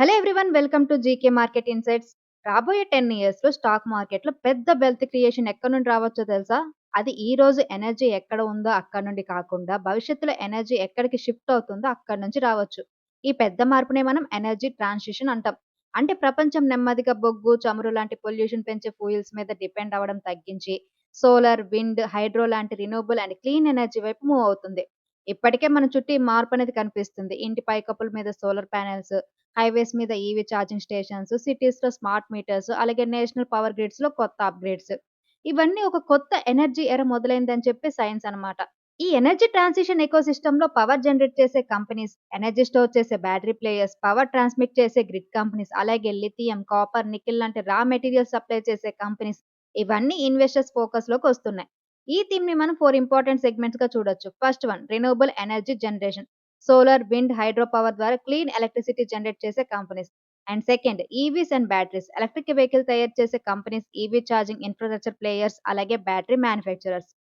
Hello everyone, welcome to GK market insights. రాబోయే 10 ఇయర్స్‌లో stock మార్కెట్‌లో పెద్ద వెల్త్ క్రియేషన్ ఎక్కడి నుండి రావచ్చో తెలుసా? అది ఈ రోజు ఎనర్జీ ఎక్కడ ఉందో అక్కడి నుండి కాకుండా, భవిష్యత్తులో ఎనర్జీ ఎక్కడికి షిఫ్ట్ అవుతుందో అక్కడి నుంచి రావచ్చు. ఈ పెద్ద మార్పునే మనం ఎనర్జీ ట్రాన్సిషన్ అంటాం. అంటే ప్రపంచం నెమ్మదిగా బొగ్గు, చమురు లాంటి పొల్యూషన్ పెంచే ఫ్యూయల్స్ మీద డిపెండ్ అవ్వడం తగ్గించి, సోలార్, విండ్, హైడ్రో లాంటి రిన్యూవబుల్ అండ్ క్లీన్ ఎనర్జీ వైపు మూవ్ అవుతుంది. ఇప్పటికే మన చుట్టూ ఈ మార్పనేది కనిపిస్తుంది. ఇంటి పైకప్పుల మీద సోలార్ ప్యానెల్స్, హైవేస్ మీద ఈవీ ఛార్జింగ్ స్టేషన్స్, సిటీస్‌లో స్మార్ట్ మీటర్స్, అలాగే నేషనల్ పవర్ గ్రిడ్స్‌లో కొత్త అప్‌గ్రేడ్స్. ఇవన్నీ ఒక కొత్త ఎనర్జీ ఎరా మొదలైందని చెప్పి సైన్స్ అన్నమాట. ఈ ఎనర్జీ ట్రాన్సిషన్ ఎకోసిస్టమ్‌లో పవర్ జనరేట్ చేసే కంపెనీస్, ఎనర్జీ స్టోర్ చేసే బ్యాటరీ ప్లేయర్స్, పవర్ ట్రాన్స్మిట్ చేసే గ్రిడ్ కంపెనీస్, అలాగే లిథియం, కాపర్, నికెల్ లాంటి రా మెటీరియల్స్ సప్లై చేసే కంపెనీస్, ఇవన్నీ ఇన్వెస్టర్స్ ఫోకస్‌లోకొస్తున్నాయి. ఈ థీమ్‌ని మనం 4 ఇంపార్టెంట్ సెగ్మెంట్స్‌గా చూడొచ్చు. First one, renewable energy generation. Solar, wind, hydro power ద్వారా క్లీన్ ఎలక్ట్రిసిటీ జనరేట్ చేసే companies. And second, EVs and batteries. Electric vehicle తయారు చేసే companies, EV charging infrastructure players, అలాగే battery manufacturers.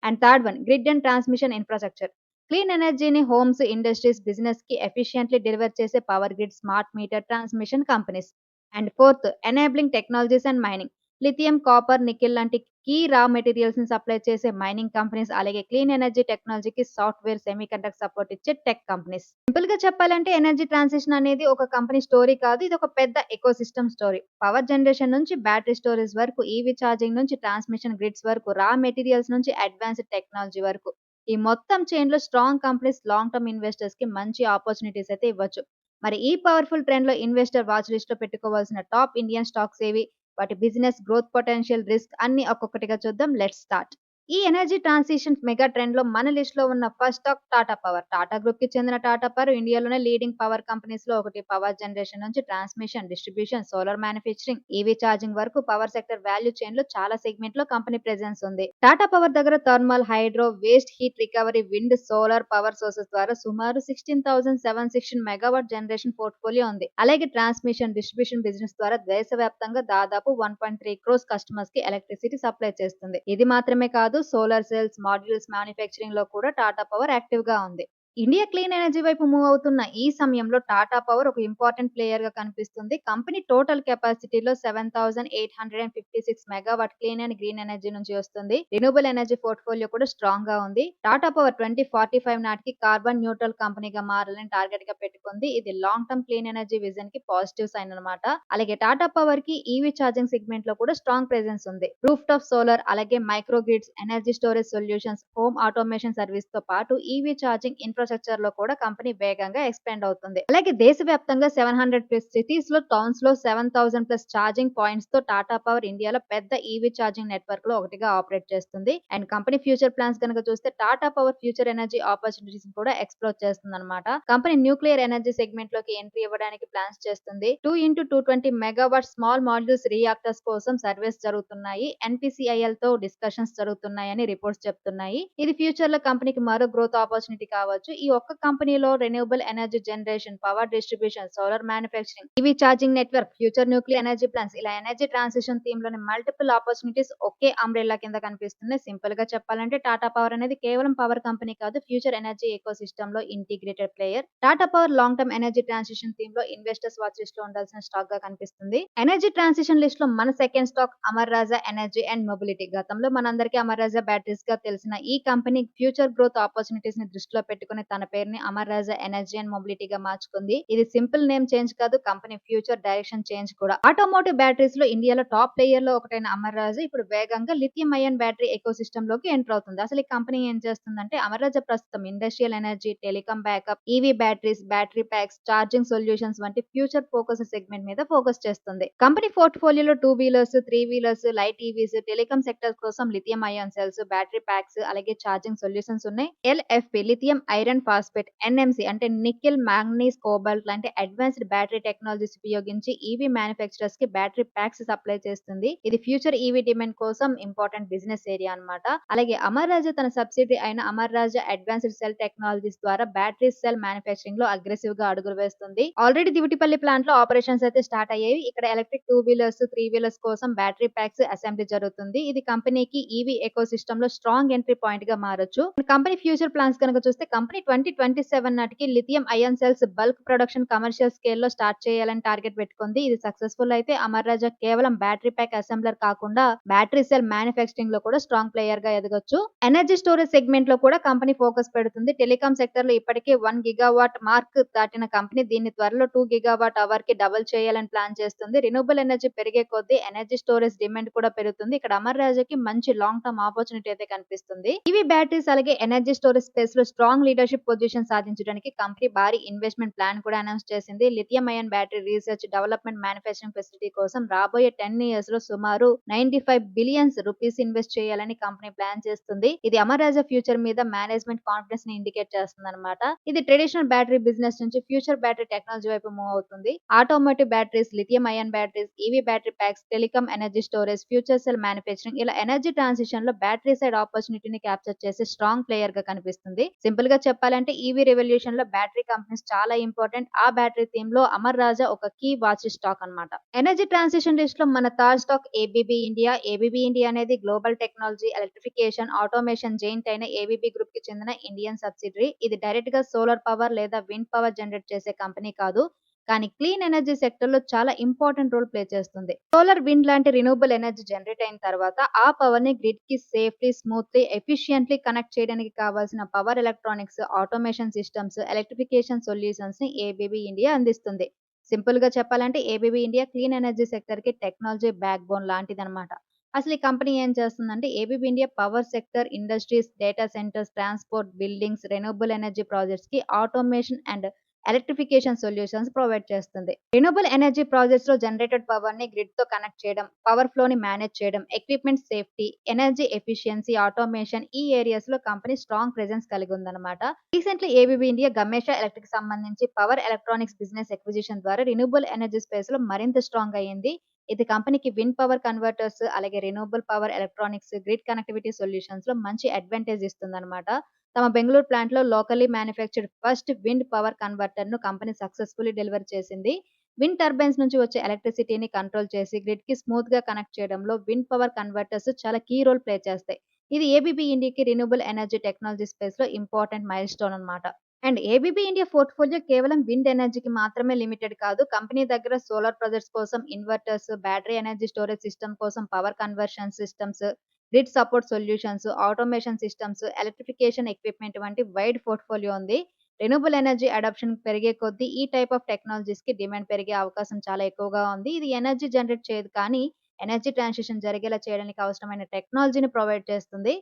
And third one, grid and transmission infrastructure. Clean ఎనర్జీని homes, industries, బిజినెస్‌కి efficiently deliver చేసే power grid, smart meter, transmission companies. And fourth, enabling technologies and mining. Lithium, copper, nickel లాంటి key రా మెటీరియల్స్‌ని supply చేసే mining companies, అలాగే clean energy టెక్నాలజీకి software, semiconductor support ఇచ్చే tech companies. సింపుల్‌గా చెప్పాలంటే ఎనర్జీ ట్రాన్సిషన్ అనేది ఒక కంపెనీ స్టోరీ కాదు. ఇది ఒక పెద్ద ఎకోసిస్టమ్ స్టోరీ. పవర్ జనరేషన్ నుంచి బ్యాటరీ స్టోరేజ్ వరకు, ఈవీ ఛార్జింగ్ నుంచి ట్రాన్స్మిషన్ గ్రిడ్స్ వరకు, రా మెటీరియల్స్ నుంచి అడ్వాన్స్డ్ టెక్నాలజీ వరకు. ఈ మొత్తం చైన్‌లో స్ట్రాంగ్ కంపెనీస్ లాంగ్ టర్మ్ ఇన్వెస్టర్స్‌కి మంచి ఆపర్చునిటీస్ అయితే ఇవ్వచ్చు. మరి ఈ పవర్‌ఫుల్ ట్రెండ్‌లో ఇన్వెస్టర్ వాచ్ లిస్ట్‌లో పెట్టుకోవాల్సిన టాప్ ఇండియన్ స్టాక్స్ ఏవి? వాటి బిజినెస్ గ్రోత్ పొటెన్షియల్, రిస్క్ అన్ని ఒక్కొక్కటిగా చూద్దాం. Let's start. ఈ ఎనర్జీ ట్రాన్సిషన్ మెగా ట్రెండ్ లో మన లిస్ట్ లో ఉన్న first stock Tata power. Tata group కి చెందిన టాటా పవర్ ఇండియాలోనే లీడింగ్ పవర్ కంపెనీస్ లో ఒకటి. పవర్ జనరేషన్ నుంచి transmission, distribution, solar manufacturing, EV charging వరకు పవర్ సెక్టర్ వాల్యూ చైన్ లో చాలా సెగ్మెంట్ లో కంపెనీ ప్రెజెన్స్ ఉంది. టాటా పవర్ దగ్గర thermal, hydro, waste heat recovery, wind, solar power sources ద్వారా సుమారు 16,716 మెగావాట్ జనరేషన్ పోర్ట్ఫోలియో ఉంది. అలాగే ట్రాన్స్మిషన్, డిస్ట్రిబ్యూషన్ బిజినెస్ ద్వారా దేశవ్యాప్తంగా దాదాపు 1.3 క్రోర్స్ కస్టమర్స్ కి ఎలక్ట్రిసిటీ సప్లై చేస్తుంది. ఇది మాత్రమే కాదు, సోలార్ సెల్స్, మాడ్యూల్స్ మ్యానుఫ్యాక్చరింగ్ లో కూడా టాటా పవర్ యాక్టివ్ గా ఉంది. ఇండియా క్లీన్ ఎనర్జీ వైపు మూవ్ అవుతున్న ఈ సమయంలో టాటా పవర్ ఒక ఇంపార్టెంట్ ప్లేయర్ గా కనిపిస్తుంది. కంపెనీ టోటల్ కెపాసిటీలో 7,856 megawatt clean and green energy నుంచి వస్తుంది. రిన్యూబుల్ ఎనర్జీ పోర్ట్ఫోలియో కూడా స్ట్రాంగ్ గా ఉంది. టాటా పవర్ 2045 నాటికి కార్బన్ న్యూట్రల్ కంపెనీగా మారాలని టార్గెట్ గా పెట్టుకుంది. ఇది long term clean energy vision కి పాజిటివ్ సైన్ అన్నమాట. అలాగే టాటా పవర్ కి ఈవీ ఛార్జింగ్ సెగ్మెంట్ లో కూడా స్ట్రాంగ్ ప్రెజెన్స్ ఉంది. రూఫ్ టాప్ సోలార్, అలాగే micro grids, energy storage solutions, home automation service తో పాటు ఈవీ ఛార్జింగ్ ఇన్ఫ్రాస్ట్రక్చర్ లో కూడా కంపెనీ వేగంగా ఎక్స్పాండ్ అవుతుంది. అలాగే దేశవ్యాప్తంగా 700+ సిటీస్ లో, టౌన్స్ లో 7,000+ ఛార్జింగ్ పాయింట్స్ తో టాటా పవర్ ఇండియాలో పెద్ద ఈవీ ఛార్జింగ్ నెట్వర్క్ లో ఒకటిగా ఆపరేట్ చేస్తుంది. అండ్ కంపెనీ ఫ్యూచర్ ప్లాన్స్ కనుక చూస్తే Tata power future energy opportunities కూడా ఎక్స్ప్లోర్ చేస్తుంది అనమాట. కంపెనీ న్యూక్లియర్ ఎనర్జీ సెగ్మెంట్ లోకి ఎంట్రీ ఇవ్వడానికి ప్లాన్స్ చేస్తుంది. 2x220 megawatt small modules reactors కోసం సర్వేస్ జరుగుతున్నాయి. ఎన్పిసిఐఎల్ తో డిస్కషన్స్ జరుగుతున్నాయని రిపోర్ట్స్ చెప్తున్నాయి. ఇది ఫ్యూచర్ లో కంపెనీకి మరో గ్రోత్ ఆపర్చునిటీ కావచ్చు. ఈ ఒక్క కంపెనీలో renewable energy generation, power distribution, solar manufacturing, EV charging network, future nuclear energy plans, ఇలా ఎనర్జీ ట్రాన్సిషన్ థీమ్ లోని మల్టిపుల్ ఆపర్చునిటీస్ ఒకే అంబ్రెల్లా కింద కనిపిస్తున్నాయి. సింపుల్ గా చెప్పాలంటే టాటా పవర్ అనేది కేవలం పవర్ కంపెనీ కాదు, ఫ్యూచర్ ఎనర్జీ ఎకో సిస్టమ్ లో integrated player. Tata power long term energy transition theme లో ఇన్వెస్టర్స్ వాచ్ లిస్ట్ లో ఉండాల్సిన స్టాక్ గా కనిపిస్తుంది. ఎనర్జీ ట్రాన్సిషన్ లిస్ట్ లో మన second stock Amar Raja energy and mobility. గతంలో మనందరికీ అమర్ రాజా బ్యాటరీస్ గా తెలిసిన ఈ కంపెనీ ఫ్యూచర్ గ్రోత్ ఆపర్చునిటీస్ ని దృష్టిలో పెట్టుకుని తన పేరుని అమర్ రాజా ఎనర్జీ అండ్ మొబిలిటీగా మార్చుకుంది. ఇది సింపుల్ నేమ్ చేంజ్ కాదు, కంపెనీ ఫ్యూచర్ డైరెక్షన్ చేంజ్ కూడా. ఆటోమోటివ్ బ్యాటరీస్ లో ఇండియాలో టాప్ ప్లేయర్ లో ఒకటైన అమర్ రాజా ఇప్పుడు వేగంగా lithium ion battery eco system లోకి ఎంటర్ అవుతుంది. అసలు ఈ కంపెనీ ఏం చేస్తుందంటే, అమర్ రాజా ప్రస్తుతం industrial energy, telecom backup, EV batteries, battery packs, charging solutions వంటి ఫ్యూచర్ ఫోకస్ సెగ్మెంట్ మీద ఫోకస్ చేస్తుంది. కంపెనీ పోర్ట్ఫోలియోలో 2 wheelers, 3 wheelers, light EVs, telecom sector కోసం lithium ion cells, battery packs, అలాగే ఛార్జింగ్ సొల్యూషన్స్ ఉన్నాయి. LFP, lithium iron phosphate, NMC అంటే nickel, manganese, cobalt లాంటి advanced battery technologies ఉపయోగించి ఈవీ మ్యానుఫ్యాక్చరర్స్ కి బ్యాటరీ ప్యాక్స్ సప్లై చేస్తుంది. ఇది ఫ్యూచర్ ఈవీ డిమాండ్ కోసం ఇంపార్టెంట్ బిజినెస్ ఏరియా అన్నమాట. అలాగే అమర్ రాజా తన సబ్సిడరీ అయిన అమర్ రాజా అడ్వాన్స్డ్ సెల్ టెక్నాలజీస్ ద్వారా బ్యాటరీ సెల్ మ్యానుఫ్యాక్చరింగ్ లో అగ్రెసివ్ గా అడుగులు వేస్తుంది. ఆల్రెడీ దివిటిపల్లి ప్లాంట్ లో ఆపరేషన్స్ అయితే స్టార్ట్ అయ్యాయి. ఇక్కడ ఎలక్ట్రిక్ 2 వీలర్స్, 3 వీలర్స్ కోసం బ్యాటరీ ప్యాక్స్ అసెంబ్లీ జరుగుతుంది. ఇది కంపెనీకి ఈవీ ఎకో సిస్టమ్ లో స్ట్రాంగ్ ఎంట్రీ పాయింట్ గా మారొచ్చు. కంపెనీ ఫ్యూచర్ ప్లాన్స్ కనుక చూస్తే, కంపెనీ కంపెనీ 2027 నాటికి lithium ion cells bulk production commercial స్కేల్‌లో స్టార్ట్ చేయాలని టార్గెట్ పెట్టుకుంది. ఇది సక్సెస్‌ఫుల్ అయితే అమర్ రాజా కేవలం బ్యాటరీ ప్యాక్ అసెంబ్లర్ కాకుండా బ్యాటరీ సెల్ మ్యానుఫ్యాక్చరింగ్‌లో కూడా స్ట్రాంగ్ ప్లేయర్‌గా ఎదగొచ్చు. ఎనర్జీ స్టోరేజ్ సెగ్మెంట్‌లో కూడా కంపెనీ ఫోకస్ పెడుతుంది. టెలికాం సెక్టార్‌లో ఇప్పటికే 1 గిగావాట్ మార్క్ దాటిన కంపెనీ దీన్ని త్వరలో 2 గిగావాట్ అవర్‌కి డబుల్ చేయాలని ప్లాన్ చేస్తుంది. రిన్యూవబుల్ ఎనర్జీ పెరిగే కొద్దీ ఎనర్జీ స్టోరేజ్ డిమాండ్ కూడా పెరుగుతుంది. ఇక్కడ అమర్ రాజాకి మంచి లాంగ్ టర్మ్ ఆపర్చునిటీ అయితే కనిపిస్తుంది. ఈవీ బ్యాటరీస్ అలాగే ఎనర్జీ స్టోరేజ్ స్పేస్ లో స్ట్రాంగ్ లీడర్షిప్ పొజిషన్ సాధించడానికి కంపెనీ భారీ ఇన్వెస్ట్మెంట్ ప్లాన్ కూడా అనౌన్స్ చేసింది. Lithium ion battery research development manufacturing facility కోసం రాబోయే 10 ఇయర్స్ లో సుమారు 95 బిలియన్స్ రూపీస్ ఇన్వెస్ట్ చేయాలని కంపెనీ ప్లాన్ చేస్తుంది. ఇది అమర్ రాజా ఫ్యూచర్ మీద మేనేజ్మెంట్ కాన్ఫిడెన్స్ ని ఇండికేట్ చేస్తుంది అనమాట. ఇది ట్రెడిషనల్ బ్యాటరీ బిజినెస్ నుంచి ఫ్యూచర్ బ్యాటరీ టెక్నాలజీ వైపు మూవ్ అవుతుంది. Automotive batteries, lithium ion batteries, EV battery packs, telecom energy storage, future cell manufacturing ఇలా ఎనర్జీ ట్రాన్సిషన్ లో బ్యాటరీ సైడ్ ఆపర్చునిటీని క్యాప్చర్ చేసే స్ట్రాంగ్ ప్లేయర్ గా కనిపిస్తుంది. సింపుల్ గా చెప్పాలంటే ఈవీ రెవల్యూషన్ లో బ్యాటరీ కంపెనీస్ చాలా ఇంపార్టెంట్. ఆ బ్యాటరీ థీమ్ లో అమర్ రాజా ఒక కీ వాచ్ స్టాక్ అన్నమాట. ఎనర్జీ ట్రాన్సిషన్ లిస్ట్ లో మన third stock ABB India. ABB India అనేది global technology, electrification, automation giant అయిన ఏబీబీ గ్రూప్ కి చెందిన ఇండియన్ సబ్సిడరీ. ఇది డైరెక్ట్ గా సోలార్ పవర్ లేదా విండ్ పవర్ జనరేట్ చేసే కంపెనీ కాదు. కానీ క్లీన్ ఎనర్జీ సెక్టర్ లో చాలా ఇంపార్టెంట్ రోల్ ప్లే చేస్తుంది. సోలార్, విండ్ లాంటి రిన్యూవబుల్ ఎనర్జీ జనరేట్ అయిన తర్వాత ఆ పవర్ ని గ్రిడ్ కి సేఫ్లీ, స్మూత్లీ, ఎఫిషియెంట్లీ కనెక్ట్ చేయడానికి కావాల్సిన power electronics, automation systems, electrification solutions ని ఏబీబీ ఇండియా అందిస్తుంది. సింపుల్ గా చెప్పాలంటే ABB India clean energy sector కి టెక్నాలజీ బ్యాక్ బోన్ లాంటిదన్నమాట. అసలు ఈ కంపెనీ ఏం చేస్తుందంటే ABB India power sector, industries, data centres, transport, buildings, renewable energy projects కి automation and electrification solutions provide చేస్తుంది. రిన్యూవబుల్ ఎనర్జీ ప్రాజెక్ట్స్ లో జనరేటెడ్ పవర్ ని గ్రిడ్ తో కనెక్ట్ చేయడం, పవర్ ఫ్లో ని మేనేజ్ చేయడం, equipment safety, energy efficiency, automation ఈ areas లో కంపెనీ స్ట్రాంగ్ ప్రెజెన్స్ కలిగి ఉందన్నమాట. రీసెంట్లీ ఏబీబీ ఇండియా గమేషా ఎలక్ట్రిక్ సంబంధించి పవర్ ఎలక్ట్రానిక్స్ బిజినెస్ ఎక్విజిషన్ ద్వారా రిన్యూవబుల్ ఎనర్జీ స్పేస్ లో మరింత స్ట్రాంగ్ అయ్యింది. ఇది కంపెనీకి విండ్ పవర్ కన్వర్టర్స్ అలాగే renewable power electronics, grid connectivity solutions లో మంచి అడ్వాంటేజ్ ఇస్తుందన్నమాట. తమ బెంగుళూరు ప్లాంట్ లో locally manufactured first wind power converter ను కంపెనీ సక్సెస్ఫుల్లీ డెలివర్ చేసింది. విండ్ టర్బైన్స్ నుంచి వచ్చే ఎలక్ట్రిసిటీని కంట్రోల్ చేసి గ్రిడ్ కి స్మూత్ గా కనెక్ట్ చేయడంలో విండ్ పవర్ కన్వర్టర్స్ చాలా కీ రోల్ ప్లే చేస్తాయి. ఇది ఏబీబీ ఇండియాకి రిన్యూవబుల్ ఎనర్జీ టెక్నాలజీ స్పేస్ లో ఇంపార్టెంట్ మైల్ స్టోన్ అన్నమాట. అండ్ ఏబీబీ ఇండియా పోర్ట్ఫోలియో కేవలం విండ్ ఎనర్జీకి మాత్రమే లిమిటెడ్ కాదు. కంపెనీ దగ్గర సోలార్ ప్రాజెక్ట్స్ కోసం inverters, battery energy storage system కోసం power conversion systems, grid support solutions, automation systems, electrification equipment వంటి వైడ్ పోర్ట్ఫోలియో ఉంది. రెన్యూవబుల్ ఎనర్జీ అడాప్షన్ పెరిగే కొద్దీ ఈ టైప్ ఆఫ్ టెక్నాలజీస్ కి డిమాండ్ పెరిగే అవకాశం చాలా ఎక్కువగా ఉంది. ఇది ఎనర్జీ జనరేట్ చేయదు కానీ ఎనర్జీ ట్రాన్సిషన్ జరిగేలా చేయడానికి అవసరమైన టెక్నాలజీని ప్రొవైడ్ చేస్తుంది.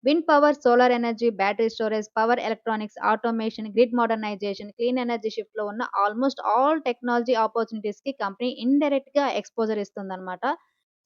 Wind power, solar energy, battery storage, power electronics, automation, grid modernization, clean energy shift లో ఉన్న ఆల్మోస్ట్ ఆల్ టెక్నాలజీ ఆపర్చునిటీస్ కి కంపెనీ ఇండైరెక్ట్ గా ఎక్స్పోజర్ ఇస్తుందన్నమాట.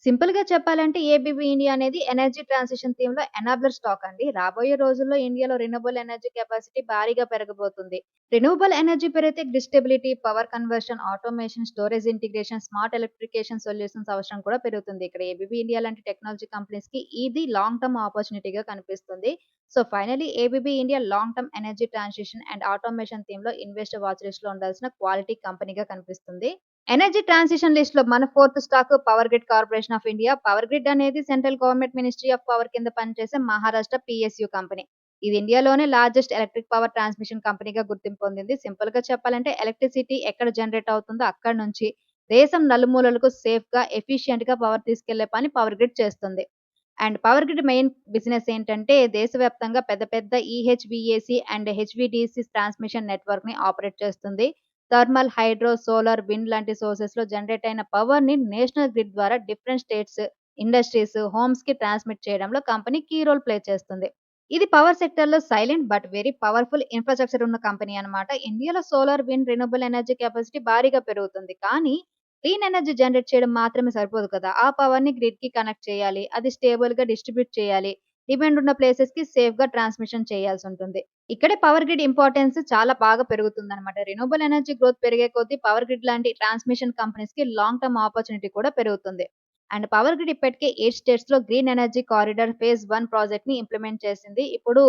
సింపుల్ గా చెప్పాలంటే ఏబీబీ ఇండియా అనేది ఎనర్జీ ట్రాన్సిషన్ థీమ్ లో ఎనాబ్లర్ స్టాక్ అండి. రాబోయే రోజుల్లో ఇండియాలో రిన్యూవబుల్ ఎనర్జీ కెపాసిటీ భారీగా పెరగబోతుంది. రిన్యూవబుల్ ఎనర్జీ పెరిగితే grid stability, power conversion, automation, storage integration, smart electrification solutions అవసరం కూడా పెరుగుతుంది. ఇక్కడ ఏబీబీ ఇండియా లాంటి టెక్నాలజీ కంపెనీస్ కి ఇది లాంగ్ టర్మ్ ఆపర్చునిటీగా కనిపిస్తుంది. So finally ABB India long term energy transition and automation theme లో ఇన్వెస్టర్ వాచ్ లిస్ట్ లో ఉండాల్సిన క్వాలిటీ కంపెనీగా కనిపిస్తుంది. ఎనర్జీ ట్రాన్సిషన్ లిస్ట్ లో మన fourth stock power grid corporation of India. Power grid అనేది central government ministry of power కింద పనిచేసే Maharashtra PSU company. ఇది ఇండియాలోనే లార్జెస్ట్ ఎలక్ట్రిక్ పవర్ ట్రాన్స్మిషన్ కంపెనీగా గుర్తింపు పొందింది. సింపుల్ గా చెప్పాలంటే ఎలక్ట్రిసిటీ ఎక్కడ జనరేట్ అవుతుందో అక్కడ నుంచి దేశం నలుమూలలకు సేఫ్ గా, ఎఫిషియెంట్ గా పవర్ తీసుకెళ్లే పని పవర్ గ్రిడ్ చేస్తుంది. And power grid main business ఏంటంటే దేశవ్యాప్తంగా పెద్ద పెద్ద ఈహెచ్విఏసి అండ్ హెచ్విడిసి ట్రాన్స్మిషన్ నెట్వర్క్ ని ఆపరేట్ చేస్తుంది. థర్మల్, హైడ్రో, సోలార్, విండ్ లాంటి సోర్సెస్ లో జనరేట్ అయిన పవర్ ని నేషనల్ గ్రిడ్ ద్వారా డిఫరెంట్ స్టేట్స్, ఇండస్ట్రీస్, హోమ్స్ కి ట్రాన్స్మిట్ చేయడంలో కంపెనీ కీ రోల్ ప్లే చేస్తుంది. ఇది పవర్ సెక్టర్ లో silent but very powerful infrastructure ఉన్న కంపెనీ అన్నమాట. ఇండియాలో solar, wind, renewable energy capacity భారీగా పెరుగుతుంది. కానీ క్లీన్ ఎనర్జీ జనరేట్ చేయడం మాత్రమే సరిపోదు కదా! ఆ పవర్ ని గ్రిడ్ కి కనెక్ట్ చేయాలి. అది స్టేబుల్ గా డిస్ట్రిబ్యూట్ చేయాలి. డిమాండ్ ఉన్న ప్లేసెస్ కి సేఫ్ గా ట్రాన్స్మిషన్ చేయాల్సి ఉంటుంది. ఇక్కడే పవర్ గ్రిడ్ ఇంపార్టెన్స్ చాలా బాగా పెరుగుతుందన్నమాట. రిన్యూవబుల్ ఎనర్జీ గ్రోత్ పెరిగే కొద్దీ పవర్ గ్రిడ్ లాంటి ట్రాన్స్మిషన్ కంపెనీస్ కి లాంగ్ టర్మ్ ఆపర్చునిటీ కూడా పెరుగుతుంది. అండ్ పవర్ గ్రిడ్ ఇప్పటికే 8 స్టేట్స్ లో green energy corridor phase 1 project ని ఇంప్లిమెంట్ చేసింది. ఇప్పుడు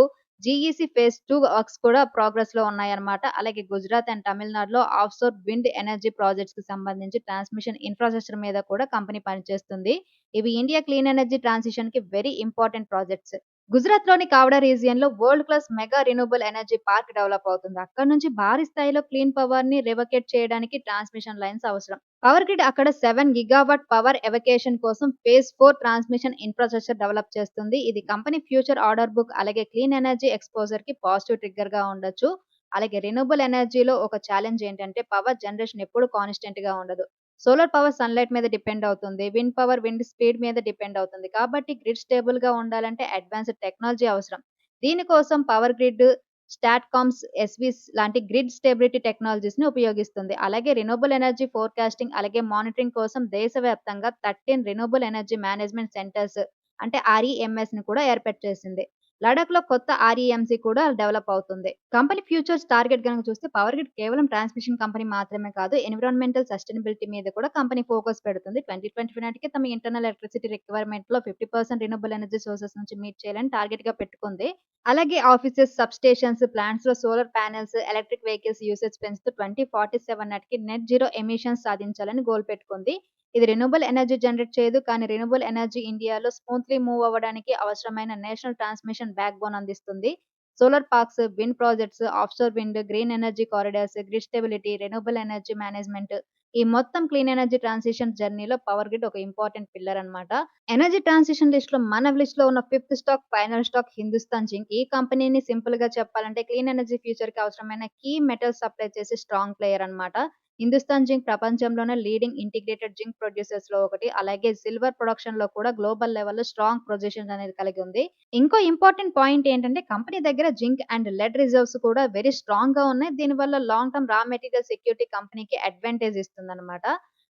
జీఈసీ ఫేజ్ 2 వర్క్స్ కూడా ప్రోగ్రెస్ లో ఉన్నాయన్నమాట. అలాగే గుజరాత్ అండ్ తమిళనాడులో ఆఫ్‌షోర్ విండ్ ఎనర్జీ ప్రాజెక్ట్స్ కి సంబంధించి ట్రాన్స్మిషన్ ఇన్ఫ్రాస్ట్రక్చర్ మీద కూడా కంపెనీ పనిచేస్తుంది. ఇవి ఇండియా క్లీన్ ఎనర్జీ ట్రాన్సిషన్ కి వెరీ ఇంపార్టెంట్ ప్రాజెక్ట్స్. గుజరాత్‌లోని కావడా రీజియన్‌లో world class mega renewable energy park develop అవుతుంది. అక్కడి నుంచి భారీ స్థాయిలో క్లీన్ పవర్‌ని రివోకేట్ చేయడానికి ట్రాన్స్‌మిషన్ లైన్స్ అవసరం. పవర్ గ్రిడ్ అక్కడ 7 గిగావాట్ పవర్ ఎవకేషన్ కోసం ఫేజ్ 4 ట్రాన్స్‌మిషన్ ఇన్‌ఫ్రాస్ట్రక్చర్ డెవలప్ చేస్తుంది. ఇది కంపెనీ ఫ్యూచర్ ఆర్డర్ బుక్ అలాగే క్లీన్ ఎనర్జీ ఎక్స్‌పోజర్‌కి పాజిటివ్ ట్రిగ్గర్‌గా ఉండొచ్చు. అలాగే రిన్యూవబుల్ ఎనర్జీలో ఒక ఛాలెంజ్ ఏంటంటే పవర్ జనరేషన్ ఎప్పుడు కాన్స్టెంట్‌గా ఉండదు. సోలార్ పవర్ సన్‌లైట్ మీద డిపెండ్ అవుతుంది. విండ్ పవర్ విండ్ స్పీడ్ మీద డిపెండ్ అవుతుంది. కాబట్టి గ్రిడ్ స్టేబుల్‌గా ఉండాలంటే అడ్వాన్స్‌డ్ టెక్నాలజీ అవసరం. దీనికోసం పవర్ గ్రిడ్, స్టాట్‌కామ్స్, ఎస్‌వీస్ లాంటి గ్రిడ్ స్టెబిలిటీ టెక్నాలజీస్‌ని ఉపయోగిస్తుంది. అలాగే రిన్యూవబుల్ ఎనర్జీ ఫోర్కాస్టింగ్ అలాగే మానిటరింగ్ కోసం దేశవ్యాప్తంగా 13 రిన్యూవబుల్ ఎనర్జీ మేనేజ్మెంట్ సెంటర్స్ అంటే ఆర్‌ఈఎంఎస్‌ని కూడా ఏర్పాటు చేసింది. లడాఖ్‌లో కొత్త ఆర్‌ఈఎంసీ కూడా డెవలప్ అవుతుంది. కంపెనీ ఫ్యూచర్స్ టార్గెట్ గనుక చూస్తే పవర్ గ్రిడ్ కేవలం ట్రాన్స్‌మిషన్ కంపెనీ మాత్రమే కాదు. ఎన్విరాన్మెంటల్ సస్టైనబిలిటీ మీద కూడా కంపెనీ ఫోకస్ పెడుతుంది. 2025 నాటికి తమ ఇంటర్నల్ ఎలక్ట్రిసిటీ రిక్వైర్మెంట్‌లో 50% రిన్యూవబుల్ ఎనర్జీ సోర్సెస్ నుంచి మీట్ చేయాలని టార్గెట్‌గా పెట్టుకుంది. అలాగే ఆఫీసెస్, సబ్‌స్టేషన్స్, ప్లాంట్స్‌లో solar panels, electric vehicles usage పెంచుతూ 2047 నాటికి నెట్ జీరో ఎమిషన్స్ సాధించాలని గోల్ పెట్టుకుంది. ఇది రిన్యూవబుల్ ఎనర్జీ జనరేట్ చేయదు. కానీ రిన్యూవబుల్ ఎనర్జీ ఇండియాలో స్మూత్‌లీ మూవ్ అవ్వడానికి అవసరమైన నేషనల్ ట్రాన్స్‌మిషన్ బ్యాక్‌బోన్ అందిస్తుంది. Solar parks, wind projects, offshore wind, green energy corridors, grid stability, renewable energy management ఈ మొత్తం క్లీన్ ఎనర్జీ ట్రాన్సిషన్ జర్నీలో పవర్ గ్రిడ్ ఒక ఇంపార్టెంట్ పిల్లర్ అన్నమాట. ఎనర్జీ ట్రాన్సిషన్ లిస్ట్‌లో ఉన్న fifth stock, final stock Hindustan zinc. ఈ కంపెనీని సింపుల్‌గా చెప్పాలంటే క్లీన్ ఎనర్జీ ఫ్యూచర్‌కి అవసరమైన కీ మెటల్స్ సప్లై చేసే స్ట్రాంగ్ ప్లేయర్ అన్నమాట. హిందుస్థాన్ జింక్ ప్రపంచంలోనే లీడింగ్ ఇంటిగ్రేటెడ్ జింక్ ప్రొడ్యూసర్స్‌లో ఒకటి. అలాగే సిల్వర్ ప్రొడక్షన్‌లో కూడా గ్లోబల్ లెవెల్‌లో స్ట్రాంగ్ పొజిషన్ అనేది కలిగి ఉంది. ఇంకో ఇంపార్టెంట్ పాయింట్ ఏంటంటే కంపెనీ దగ్గర జింక్ అండ్ లెడ్ రిజర్వ్స్ కూడా వెరీ స్ట్రాంగ్‌గా ఉన్నాయి. దీనివల్ల long term raw material security కంపెనీకి అడ్వాంటేజ్ ఇస్తుందన్నమాట.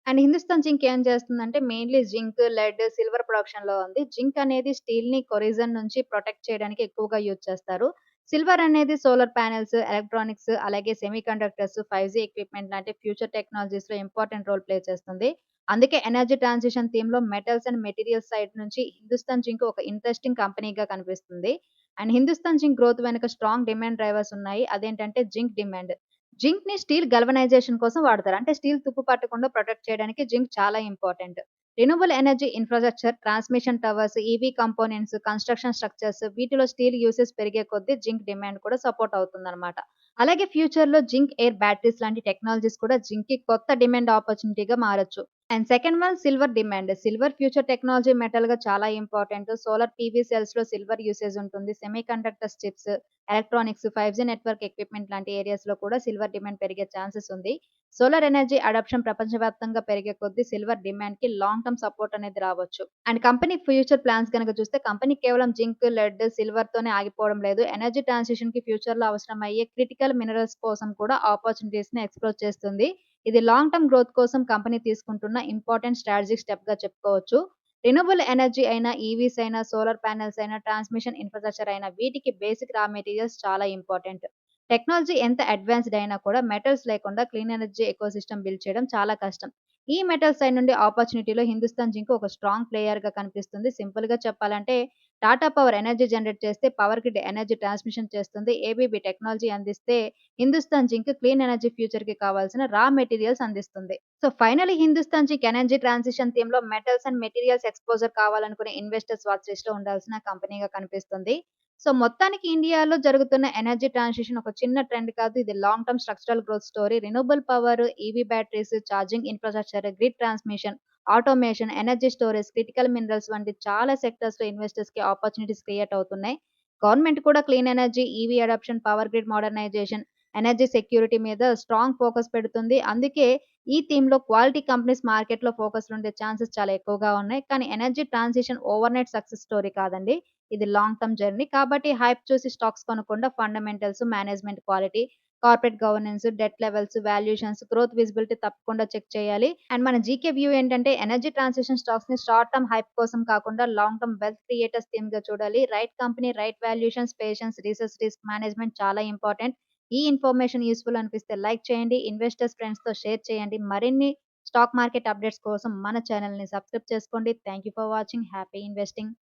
అండ్ హిందుస్థాన్ జింక్ ఏం చేస్తుందంటే మెయిన్‌లీ జింక్, లెడ్, సిల్వర్ ప్రొడక్షన్‌లో ఉంది. జింక్ అనేది స్టీల్‌ని కొరోజన్ నుంచి ప్రొటెక్ట్ చేయడానికి ఎక్కువగా యూజ్ చేస్తారు. సిల్వర్ అనేది సోలార్ ప్యానెల్స్, ఎలక్ట్రానిక్స్ అలాగే సెమీకండక్టర్స్, 5జీ ఎక్విప్‌మెంట్ లాంటి ఫ్యూచర్ టెక్నాలజీస్‌లో ఇంపార్టెంట్ రోల్ ప్లే చేస్తుంది. అందుకే ఎనర్జీ ట్రాన్సిషన్ థీమ్‌లో మెటల్స్ అండ్ మెటీరియల్స్ సైడ్ నుంచి హిందుస్థాన్ జింక్ ఒక ఇంట్రెస్టింగ్ కంపెనీగా కనిపిస్తుంది. అండ్ హిందుస్థాన్ జింక్ గ్రోత్ వెనుక స్ట్రాంగ్ డిమాండ్ డ్రైవర్స్ ఉన్నాయి. అదేంటంటే జింక్ డిమాండ్. జింక్‌ని స్టీల్ గల్వనైజేషన్ కోసం వాడతారు. అంటే స్టీల్ తుప్పు పట్టకుండా ప్రొటెక్ట్ చేయడానికి జింక్ చాలా important. Renewable energy infrastructure, transmission towers, EV components, construction structures వీటిలో స్టీల్ యూసేజ్ పెరిగే కొద్దీ జింక్ డిమాండ్ కూడా సపోర్ట్ అవుతుందన్నమాట. అలాగే ఫ్యూచర్‌లో జింక్ ఎయిర్ బ్యాటరీస్ లాంటి టెక్నాలజీస్ కూడా జింక్‌కి కొత్త డిమాండ్ ఆపర్చునిటీగా మారొచ్చు. And second one silver demand. Silver future technology మెటల్‌గా చాలా ఇంపార్టెంట్. సోలార్ పీవీ సెల్స్‌లో సిల్వర్ యూసేజ్ ఉంటుంది. సెమీకండక్టర్స్ చిప్స్, ఎలక్ట్రానిక్స్, 5జీ నెట్వర్క్ ఎక్విప్‌మెంట్ లాంటి ఏరియాస్‌లో కూడా సిల్వర్ డిమాండ్ పెరిగే ఛాన్సెస్ ఉంది. సోలార్ ఎనర్జీ అడాప్షన్ ప్రపంచవ్యాప్తంగా పెరిగే కొద్దీ సిల్వర్ డిమాండ్‌కి లాంగ్ టర్మ్ సపోర్ట్ అనేది రావచ్చు. అండ్ కంపెనీ ఫ్యూచర్ ప్లాన్స్ గనక చూస్తే కంపెనీ కేవలం జింక్, లెడ్, సిల్వర్‌తోనే ఆగిపోవడం లేదు. ఎనర్జీ ట్రాన్సిషన్‌కి ఫ్యూచర్‌లో అవసరమయ్యే క్రిటికల్ మినరల్స్ కోసం కూడా ఆపర్చునిటీస్‌ని ఎక్స్‌ప్లోర్ చేస్తుంది. ఇది లాంగ్ టర్మ్ గ్రోత్ కోసం కంపెనీ తీసుకుంటున్న ఇంపార్టెంట్ స్ట్రాటజిక్ స్టెప్‌గా చెప్పుకోవచ్చు. రిన్యూవబుల్ ఎనర్జీ అయినా, ఈవీస్ అయినా, సోలార్ ప్యానెల్స్ అయినా, ట్రాన్స్‌మిషన్ ఇన్‌ఫ్రాస్ట్రక్చర్ అయినా వీటికి బేసిక్ రా మెటీరియల్స్ చాలా ఇంపార్టెంట్. టెక్నాలజీ ఎంత అడ్వాన్స్‌డ్ అయినా కూడా మెటల్స్ లేకుండా క్లీన్ ఎనర్జీ ఎకోసిస్టమ్ బిల్డ్ చేయడం చాలా కష్టం. ఈ మెటల్ సైడ్ నుండి ఆపర్చునిటీలో హిందుస్థాన్ జింక్ ఒక స్ట్రాంగ్ ప్లేయర్‌గా కనిపిస్తుంది. సింపుల్‌గా చెప్పాలంటే టాటా పవర్ ఎనర్జీ జనరేట్ చేస్తే పవర్ గ్రిడ్ ఎనర్జీ ట్రాన్స్‌మిషన్ చేస్తుంది. ఏబీబీ టెక్నాలజీ అందిస్తే హిందుస్థాన్ జింక్ క్లీన్ ఎనర్జీ ఫ్యూచర్‌కి కావాల్సిన రా మెటీరియల్స్ అందిస్తుంది. So, finally Hindustan zinc energy transition థీమ్‌లో మెటల్స్ అండ్ మెటీరియల్స్ ఎక్స్‌పోజర్ కావాలనుకునే ఇన్వెస్టర్స్ వాచ్ లిస్ట్‌లో ఉండాల్సిన కంపెనీగా కనిపిస్తుంది. సో, మొత్తానికి ఇండియాలో జరుగుతున్న ఎనర్జీ ట్రాన్సిషన్ ఒక చిన్న ట్రెండ్ కాదు. ఇది long term structural growth story. Renewable power, EV batteries, charging infrastructure, grid transmission, automation, energy storage, critical minerals వంటి చాలా సెక్టార్స్‌లో ఇన్వెస్టర్స్‌కి ఆపర్చునిటీస్ క్రియేట్ అవుతున్నాయి. గవర్నమెంట్ కూడా clean energy, EV adoption, power grid modernization, energy security మీద strong focus పెడుతుంది. అందుకే ఈ థీమ్‌లో క్వాలిటీ కంపెనీస్ మార్కెట్‌లో ఫోకస్‌లో ఉండే ఛాన్సెస్ చాలా ఎక్కువగా ఉన్నాయి. కానీ energy transition overnight success story కాదండి. ఇది లాంగ్ టర్మ్ జర్నీ. కాబట్టి హైప్ చూసి స్టాక్స్ కొనకుండా fundamentals, management quality, corporate governance, debt levels, valuations, growth visibility తప్పకుండా చెక్ చేయాలి. అండ్ మన జీకే వ్యూ ఏంటంటే ఎనర్జీ ట్రాన్సిషన్ స్టాక్స్‌ని షార్ట్ టర్మ్ హైప్ కోసం కాకుండా లాంగ్ టర్మ్ వెల్త్ క్రియేటర్స్ థీమ్‌గా చూడాలి. Right company, right valuations, patience, research, risk management చాలా ఇంపార్టెంట్. ఈ ఇన్ఫర్మేషన్ యూజ్‌ఫుల్ అనిపిస్తే లైక్ చేయండి. ఇన్వెస్టర్స్ ఫ్రెండ్స్‌తో షేర్ చేయండి. మరిన్ని స్టాక్ మార్కెట్ అప్డేట్స్ కోసం మన ఛానెల్‌ని సబ్స్క్రైబ్ చేసుకోండి. Thank you for watching. Happy investing.